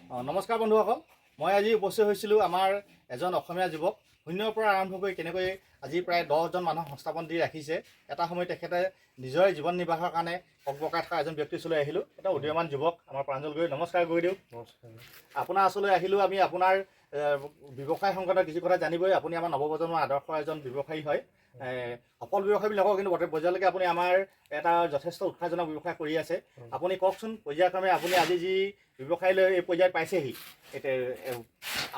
নমস্কাৰ বন্ধুসকল, মই আজি উপস্থিত হৈছিলোঁ আমাৰ এজন অসমীয়া যুৱক শূন্যৰ পৰা আৰম্ভ কৰি কেনেকৈ আজি প্ৰায় 10জন মানুহ সংস্থাপন দি ৰাখিছে। এটা সময়ত তেখেতে নিজৰ জীৱন নিৰ্বাহৰ কাৰণে পকপকাই থকা এজন ব্যক্তিৰ ওচৰলৈ আহিলোঁ। এটা উদীয়মান যুৱক আমাৰ প্ৰাঞ্জল গগৈ। নমস্কাৰ গগৈদেউ। নমস্কাৰ। আপোনাৰ ওচৰলৈ আহিলোঁ আমি আপোনাৰ ব্যৱসায় সংক্ৰান্ত কিছু কথা জানিবই। আপুনি আমাৰ নৱপ্ৰজন্মৰ আদৰ্শ এজন ব্যৱসায়ী হয়, সফল ব্যৱসায়ী বুলি নকওঁ, কিন্তু বৰ্তমানলৈকে আপুনি আমাৰ এটা যথেষ্ট উৎসাহজনক ব্যৱসায় কৰি আছে। আপুনি কওকচোন পৰ্যায়ক্ৰমে আপুনি আজি যি ব্যৱসায় লৈ এই পৰ্যায়ত পাইছেহি,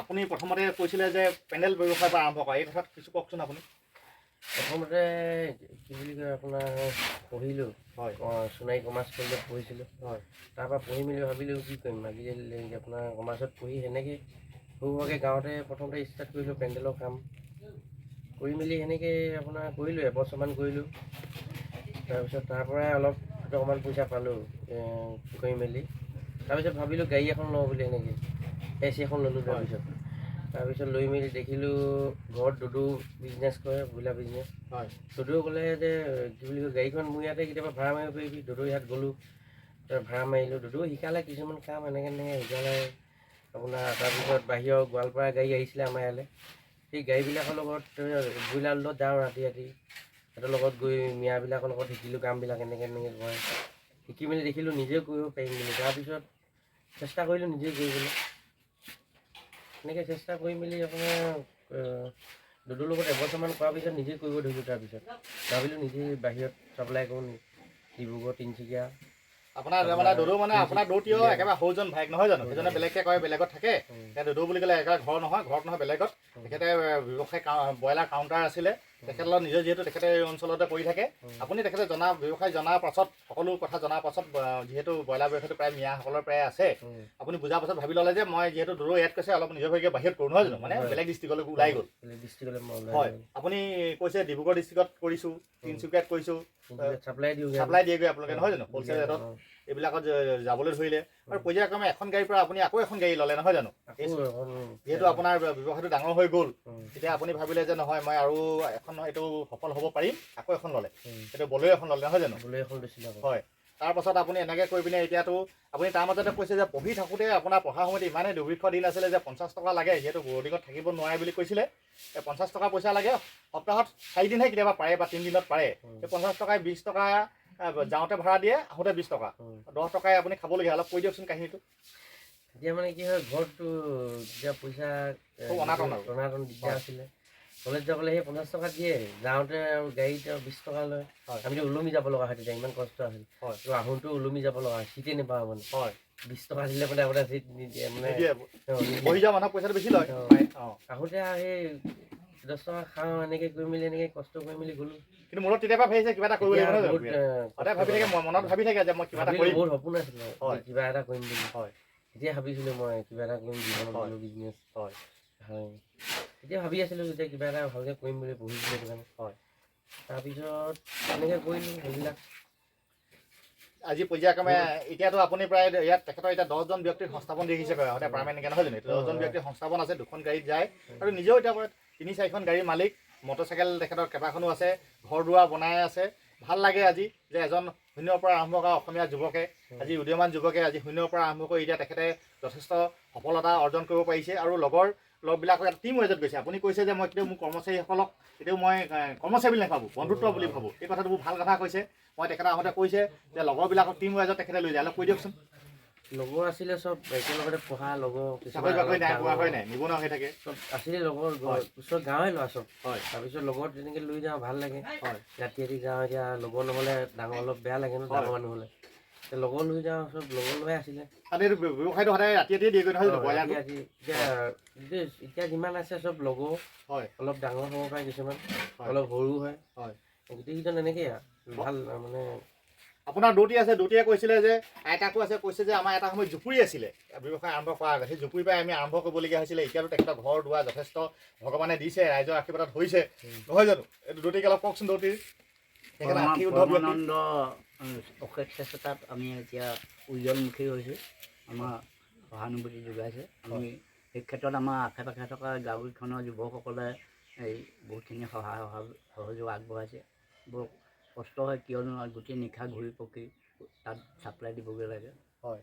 আপুনি প্ৰথমতে কৈছিলে যে পেণ্ডেল ব্যৱসায়ৰ পৰা আৰম্ভ কৰা, এই কথাত কিছু কওকচোন আপুনি। প্ৰথমতে কি বুলি কয় আপোনাৰ পঢ়িলোঁ, হয়, সোণাৰী কমাৰ্চ কলেজত পঢ়িছিলোঁ। হয়, তাৰপৰা পঢ়ি মেলি ভাবিলোঁ কি কৰিম, আপোনাৰ কমাৰ্চত পঢ়ি সেনেকৈ সৰু সুৰাকৈ গাঁৱতে প্ৰথমতে ষ্টাৰ্ট কৰিলোঁ পেণ্ডেলৰ কাম কৰি মেলি সেনেকৈ আপোনাৰ কৰিলোঁ, এবছৰমান কৰিলোঁ। তাৰপিছত তাৰপৰাই অলপ অকণমান পইচা পালোঁ কৰি মেলি। তাৰপিছত ভাবিলোঁ গাড়ী এখন লওঁ বুলি, এনেকৈ এচ এখন ল'লোঁ। তাৰপিছত লৈ মেলি দেখিলোঁ ঘৰত দুদু বিজনেছ কৰে, ব্ৰইলাৰ বিজনেছ। হয়, দুদুৱে ক'লে যে কি বুলি কয় গাড়ীখন মোৰ ইয়াতে কেতিয়াবা ভাড়া মাৰিব পাৰিবি। দুদুৰ ইয়াত গ'লোঁ, ভাড়া মাৰিলোঁ। দুদুৱে শিকালে কিছুমান কাম, এনেকৈ শিকালে আপোনাৰ। তাৰপিছত বাহিৰৰ গোৱালপাৰা গাড়ী আহিছিলে আমাৰ ইয়ালৈ, সেই গাড়ীবিলাকৰ লগত ব্ৰইলাৰ লগত যাওঁ ৰাতি সিহঁতৰ লগত গৈ মিয়াবিলাকৰ লগত শিকিলোঁ কামবিলাক, এনেকৈ কৰে। শিকি মেলি দেখিলোঁ নিজেও কৰিব পাৰিম বুলি। তাৰপিছত চেষ্টা কৰিলোঁ নিজেই কৰিবলৈ। এনেকৈ চেষ্টা কৰি মেলি আপোনাৰ দুদুৰ লগত এবছৰমান কৰাৰ পিছত নিজেই কৰিব ধৰিলোঁ। তাৰপিছত ভাবিলোঁ নিজেই বাহিৰত ছাপ্লাই কৰোঁ, ডিব্ৰুগড়, তিনিচুকীয়া। আপোনাৰ মানে দুদু মানে আপোনাৰ দৌতিও একেবাৰে সৰুজন ভাইক নহয় জানো? সেইজনে বেলেগকৈ কয়, বেলেগত থাকে। এতিয়া দুদু বুলি ক'লে একেবাৰে ঘৰত নহয় বেলেগত। তেখেতে ব্যৱসায় ব্ৰইলাৰ কাউণ্টাৰ আছিলে। তেখেতৰ লগত নিজে যিহেতু তেখেতে এই অঞ্চলতে কৰি থাকে, আপুনি তেখেতে ব্যৱসায় জনাৰ পাছত, সকলো কথা জনাৰ পাছত, যিহেতু ব্ৰইলাৰ ব্যৱসায়টো প্ৰায় মিয়াসকলৰ প্ৰায় আছে, আপুনি বুজাৰ পাছত ভাবি ল'লে যে মই যিহেতু দুদু ইয়াত কৈছে অলপ নিজৰ ভাগে বাহিৰত কৰোঁ নহয় জানো? মানে বেলেগ ডিষ্ট্ৰিক্টলৈ ওলাই গ'ল। হয়, আপুনি কৈছে ডিব্ৰুগড় ডিষ্ট্ৰিক্টত কৰিছোঁ, তিনিচুকীয়াত কৰিছোঁ, চাপ্লাই দিয়েগৈ আপোনালোকে নহয় জানো? হ'লচেল ৰেটত এইবিলাকত যাবলৈ ধৰিলে। আৰু পৰ্যায়ক্ৰমে এখন গাড়ীৰ পৰা আপুনি আকৌ এখন গাড়ী ল'লে নহয় জানো? যিহেতু আপোনাৰ ব্যৱসায়টো ডাঙৰ হৈ গ'ল, তেতিয়া আপুনি ভাবিলে যে নহয় মই আৰু এখন এইটো সফল হ'ব পাৰিম, আকৌ এখন ল'লে, সেইটো বলেৰ' এখন ল'লে নহয় জানো? হয়। তাৰপাছত আপুনি এনেকৈ কৰি পিনে এতিয়াতো আপুনি তাৰ মাজতে কৈছে যে পঢ়ি থাকোঁতে আপোনাৰ পঢ়াৰ সময়ত ইমানেই দুৰ্ভিক্ষ দিন আছিলে যে 50 টকা লাগে, যিহেতু বৰ্ডিঙত থাকিব নোৱাৰে বুলি কৈছিলে। 50 টকা পইচা লাগে, সপ্তাহত 4 দিনহে কেতিয়াবা পাৰে বা 3 দিনত পাৰে। সেই 50 টকাই 20 টকা যাওঁতে ভাড়া দিয়ে, আহোঁতে 20 টকা, 10 টকাই আপুনি খাবলগীয়া। অলপ কৈ দিয়কচোন কাহিনীটো। এতিয়া মানে কি হয়, ঘৰততো এতিয়া পইচা টনাটন দিগদাৰ আছিলে। কলেজ যাবলৈ সেই 50 টকা দিয়ে, যাওঁতে আৰু গাড়ীত 20 টকা লয়। আমিতো ওলমি যাব লগা হয়, তেতিয়া ইমান কষ্ট আছিল। তো আহোঁতেও ওলমি যাব লগা হয়, চিটেই নাপাওঁ মানে। 20 টকা দিলে মানে আপোনাৰ চিট নিদিয়ে, মানে বহি যোৱা মানুহৰ পইচাটো বেছি লয়। আহোঁতে আৰু সেই 10 টকা খাওঁ, এনেকৈ কৰি মেলি এনেকৈ কষ্ট কৰি মেলি গ'লোঁ। কিন্তু মনত তেতিয়াৰ পৰা ভাবিছে কিবা এটা কৰিব লাগিব, সদায় ভাবি থাকে, মনত ভাবি থাকে যে মই কিবা এটা কৰিম। বহুত সপোন আছিলে কিবা এটা কৰিম বুলি। এতিয়া ভাবিছিলোঁ মই কিবা এটা কৰিম জীৱনত, বিজনেছ। হয়, এতিয়া ভাবি আছিলোঁ যেতিয়া কিবা এটা ভালকৈ কৰিম বুলি পঢ়িছিলোঁ সেইটো কাৰণে। তাৰপিছত এনেকৈ কৰিলোঁ সেইবিলাক। আজি পৰ্যায়ক্ৰমে এতিয়াতো আপুনি প্ৰায় ইয়াত তেখেতৰ এতিয়া 10জন ব্যক্তিৰ সংস্থাপন দেখিছে সদায় পাৰ্মানেণ্টকৈ নহয় জানো? 10জন ব্যক্তিৰ সংস্থাপন আছে, 2খন গাড়ীত যায়, আৰু নিজেও এতিয়া 3-4খন গাড়ীৰ মালিক। মটৰচাইকেল তেখেতৰ কেইবাখনো আছে, ঘৰ দুৱাৰ বনাই আছে। ভাল লাগে আজি যে এজন শূন্যৰ পৰা আৰম্ভ কৰা অসমীয়া যুৱকে, আজি উদীয়মান যুৱকে আজি শূন্যৰ পৰা আৰম্ভ কৰি এতিয়া তেখেতে যথেষ্ট সফলতা অৰ্জন কৰিব পাৰিছে। আৰু লগবিলাকক এটা টিম ৱেজত গৈছে। আপুনি কৈছে যে মই কেতিয়াও মোৰ কৰ্মচাৰীসকলক কেতিয়াও মই কৰ্মচাৰী বুলি নাভাবোঁ, বন্ধুত্ব বুলি ভাবোঁ। এই কথাটো বহুত ভাল কথা কৈছে। মই তেখেতে আহোঁতে কৈছে যে লগৰবিলাকক টিম ৱেজত তেখেতে লৈ যায়। অলপ কৈ দিয়কচোন। লগৰ আছিলে চব একেলগতে পঢ়া লগৰ, চাকৰি বাকৰি নাই পোৱা হয় নাই, নিবনুৱা হৈ থাকে, চব আছিলে লগৰ, ওচৰত গাঁৱৰে ল'ৰা চব। তাৰপিছত লগত তেনেকৈ লৈ যাওঁ, ভাল লাগে। ৰাতি যাওঁ, এতিয়া লগৰ নহ'লে ডাঙৰ অলপ বেয়া লাগে ন, ডাঙৰ মানুহ হ'লে। লগৰ লৈ যাওঁ, চব লগৰ লৈ আছিলে। ব্যৱসায়টো সদায় ৰাতি দিয়েগৈ নহয় জানো? এতিয়া যিমান আছে চব লগৰ, অলপ ডাঙৰ হ'ব পাৰে, কিছুমান অলপ সৰু হয়। গোটেইকেইজন এনেকেই আৰু ভাল মানে। আপোনাৰ দৌতি আছে, দৌতিয়ে কৈছিলে যে আইতাকো আছে, কৈছে যে আমাৰ এটা সময়ত জুপুৰি আছিলে ব্যৱসায় আৰম্ভ কৰাৰ আগত, সেই জুপুৰিৰ পৰাই আমি আৰম্ভ কৰিবলগীয়া হৈছিলে। এতিয়াতো তেখেতৰ ঘৰ দুৱাৰ যথেষ্ট ভগৱানে দিছে, ৰাইজৰ আশীৰ্বাদত হৈছে নহয় জানো? এইটো দৌতিক অলপ কওকচোন। দৌতিৰ পৰমানন্দ অশেষ চেষ্টাত আমি এতিয়া উজ্জ্বলমুখী হৈছোঁ, আমাৰ সহানুভূতি যোগাইছে। আমি এই ক্ষেত্ৰত আমাৰ আশে পাশে থকা গাঁওকেইখনৰ যুৱকসকলে বহুতখিনি সহায় সহযোগ আগবঢ়াইছে। বৰ কষ্ট হয়, কিয়নো গোটেই নিশা ঘূৰি পকি তাত চাপ্লাই দিবগৈ লাগে। হয়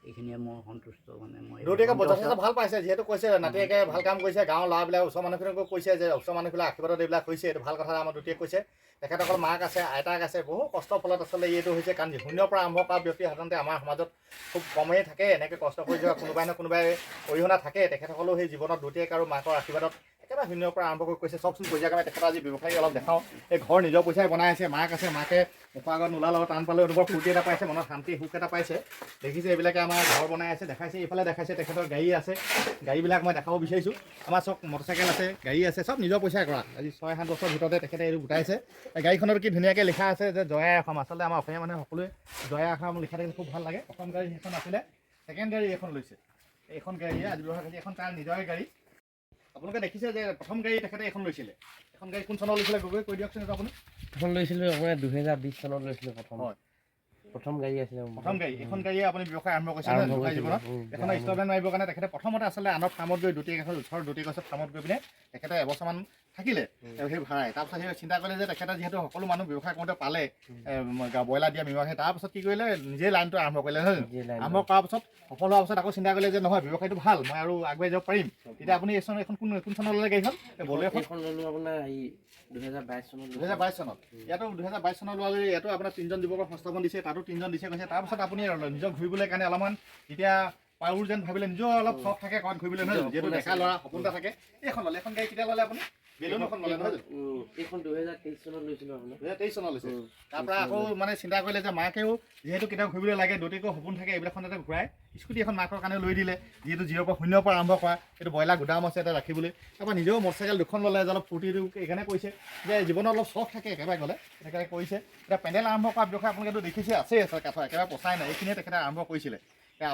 এইখিনিয়ে মোৰ সন্তুষ্ট মানে মই দুয়োটাকে যথেষ্ট ভাল পাইছে যিহেতু কৈছে নাতিয়েকে ভাল কাম কৰিছে গাঁৱৰ ল'ৰাবিলাক ওচৰ মানুহখিনিকো কৈছে যে ওচৰ মানুহবিলাক আশীৰ্বাদত এইবিলাক হৈছে এইটো ভাল কথা আমাৰ দুটিয়ে কৈছে তেখেতসকল মাক আছে আইতাক আছে বহু কষ্টৰ ফলত আচলতে এইটো হৈছে কাৰণ শূন্যৰ পৰা আৰম্ভ কৰা ব্যক্তি সাধাৰণতে আমাৰ সমাজত খুব কমেই থাকে এনেকৈ কষ্ট কৰি যোৱা কোনোবাই ন কোনোবাই অৰিহণা থাকে তেখেতসকলেও সেই জীৱনত দুটিয়েক আৰু মাকৰ আশীৰ্বাদত একেবাৰে শূন্যৰ পৰা আৰম্ভ কৰি কৈছে চবচোন পইচা কামে তেখেতৰ আজি ব্যৱসায়ী অলপ দেখাওঁ এই ঘৰ নিজৰ পইচাই বনাই আছে মাক আছে মাকে মুখৰ আগত নোলাল লগত টান পালেও এনেকুৱা ফূৰ্তি এটা পাইছে মনত শান্তি সুখ এটা পাইছে দেখিছে এইবিলাকে আমাৰ ঘৰ বনাই আছে দেখাইছে এইফালে দেখাইছে তেখেতৰ গাড়ী আছে গাড়ীবিলাক মই দেখাব বিচাৰিছোঁ আমাৰ চব মটৰচাইকেল আছে গাড়ী আছে চব নিজৰ পইচাই কৰা আজি 6-7 বছৰৰ ভিতৰতে তেখেতে এইটো গোটাইছে গাড়ীখনত কি ধুনীয়াকৈ লিখা আছে যে জয়াই অসম আচলতে আমাৰ অসমীয়া মানুহে সকলোৱে জয়াই অসম লিখা থাকিলে খুব ভাল লাগে প্ৰথম গাড়ী সেইখন আছিলে ছেকেণ্ড গাড়ী এখন লৈছে এইখন গাড়ীয়ে আজি ব্যৱহাৰ কৰিছে এখন তাৰ নিজৰে গাড়ী আপোনালোকে দেখিছে যে প্ৰথম গাড়ী তেখেতে এখন লৈছিলে এখন গাড়ী কোন চনত লৈছিলে গগৈ কৈ দিয়কচোন এইটো আপুনি প্ৰথম লৈছিলোঁ আপোনাৰ 2020 চনত লৈছিলোঁ প্ৰথম গাড়ী আছিলে প্ৰথম গাড়ী এখন গাড়ীয়ে আপুনি ব্যৱসায় আৰম্ভ কৰিছে ব্যৱসায় জীৱনত এখন ইনষ্টলমেণ্ট মাৰিবৰ কাৰণে তেখেতে প্ৰথমতে আচলতে আনৰ ফাৰ্মত গৈ দুটি এখন ওচৰৰ দুটি গছত ফাৰ্মত গৈ পিনে তেখেতে এবছৰমান থাকিলে সেই ভাড়াই তাৰপিছত সেই চিন্তা কৰিলে যে তেখেতে যিহেতু সকলো মানুহ ব্যৱসায় কৰোঁতে পালে ব্ৰইলাৰ দিয়া ব্যৱসায় তাৰপিছত কি কৰিলে নিজে লাইনটো আৰম্ভ কৰিলে নহয় আৰম্ভ কৰাৰ পাছত সফল হোৱাৰ পাছত আকৌ চিন্তা কৰিলে যে নহয় ব্যৱসায়টো ভাল মই আৰু আগুৱাই যাব পাৰিম তেতিয়া আপুনি এইখন এখন কোন চনত ল'লে গাড়ীখন এইখন ল'লোঁ আপোনাৰ এই 2022 চনত ইয়াতো 2022 চনত লোৱা ইয়াতো আপোনাৰ 3জন যুৱকৰ সংস্থাপন দিছে তাতো 3জন দিছে কৈছে তাৰপিছত আপুনি নিজক ঘূৰিবলৈ কাৰণে অলপমান এতিয়া পাৰো যেন ভাবিলে নিজৰ অলপ চখ থাকে ক'ৰবাত ঘূৰিবলৈ নহয় যিহেতু ডেকা ল'ৰা সপোন এটা থাকে এইখন ল'লে এখন গাড়ী কেতিয়া ল'লে আপুনি বেলুনখন ল'লে নহয় এইখন 2023 চনত লৈছিলোঁ আপোনাৰ 2023 চনত লৈছে তাৰপৰা আকৌ মানে চিন্তা কৰিলে যে মাকেও যিহেতু কেতিয়াও ঘূৰিবলৈ লাগে দুটিকো সপোন থাকে এইবিলাকখনতে ঘূৰাই স্কুটি এখন মাকৰ কাৰণে লৈ দিলে যিহেতু 0 পৰা 0 পৰা আৰম্ভ কৰা এইটো ব্ৰইলাৰ গুদাম আছে এটা ৰাখিবলৈ তাৰপৰা নিজেও মটৰচাইকেল দুখন ল'লে অলপ ফূৰ্তিটো এইকাৰণে কৰিছে যে জীৱনত অলপ চখ থাকে একেবাৰে গ'লে এনেকৈ কৰিছে এতিয়া পেণ্ডেল আৰম্ভ কৰা ব্যৱসায় আপোনালোকেতো দেখিছে আছে কাঠৰ একেবাৰে পচাই নাই এইখিনিয়ে তেখেতে আৰম্ভ কৰিছিলে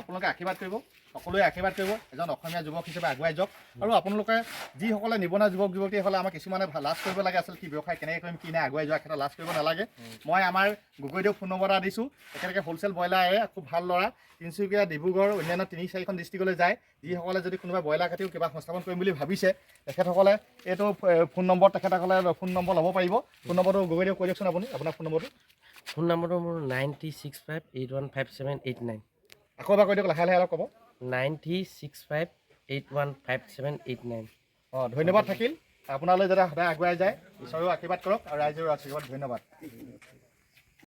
আপোনালোকে আশীৰ্বাদ কৰিব সকলোৱে আশীৰ্বাদ কৰিব এজন অসমীয়া যুৱক হিচাপে আগুৱাই যাওক আৰু আপোনালোকে যিসকলে নিবনুৱা যুৱক যুৱতীসকলে আমাৰ কিছুমানে লাজ কৰিব লাগে আচলতে কি ব্যৱসায় কেনেকৈ কৰিম কি নাই আগুৱাই যোৱাৰ ক্ষেত্ৰত লাজ কৰিব নালাগে মই আমাৰ গগৈদেউক ফোন নম্বৰ এটা দিছোঁ তেখেতকে হ'লচেল ব্ৰইলাৰে খুব ভাল ল'ৰা তিনিচুকীয়া ডিব্ৰুগড় অন্যান্য 3-4খন ডিষ্ট্ৰিক্টলৈ যায় যিসকলে যদি কোনোবা ব্ৰইলাৰ কাটিও কিবা সংস্থাপন কৰিম বুলি ভাবিছে তেখেতসকলে এইটো ফোন নম্বৰ তেখেতসকলে ফোন নম্বৰ ল'ব পাৰিব ফোন নম্বৰটো গগৈদেউক কৈ দিয়কচোন আপুনি আপোনাৰ ফোন নম্বৰটো মোৰ 9365815789 আকৌ এবাৰ কৈ দিয়ক লাহে লাহে অলপ ক'ব 9365815789 ধন্যবাদ থাকিল আপোনালৈ যাতে সদায় আগুৱাই যায় ঈশ্বৰৰ আশীৰ্বাদ কৰক আৰু ৰাইজৰ আশীৰ্বাদ ধন্যবাদ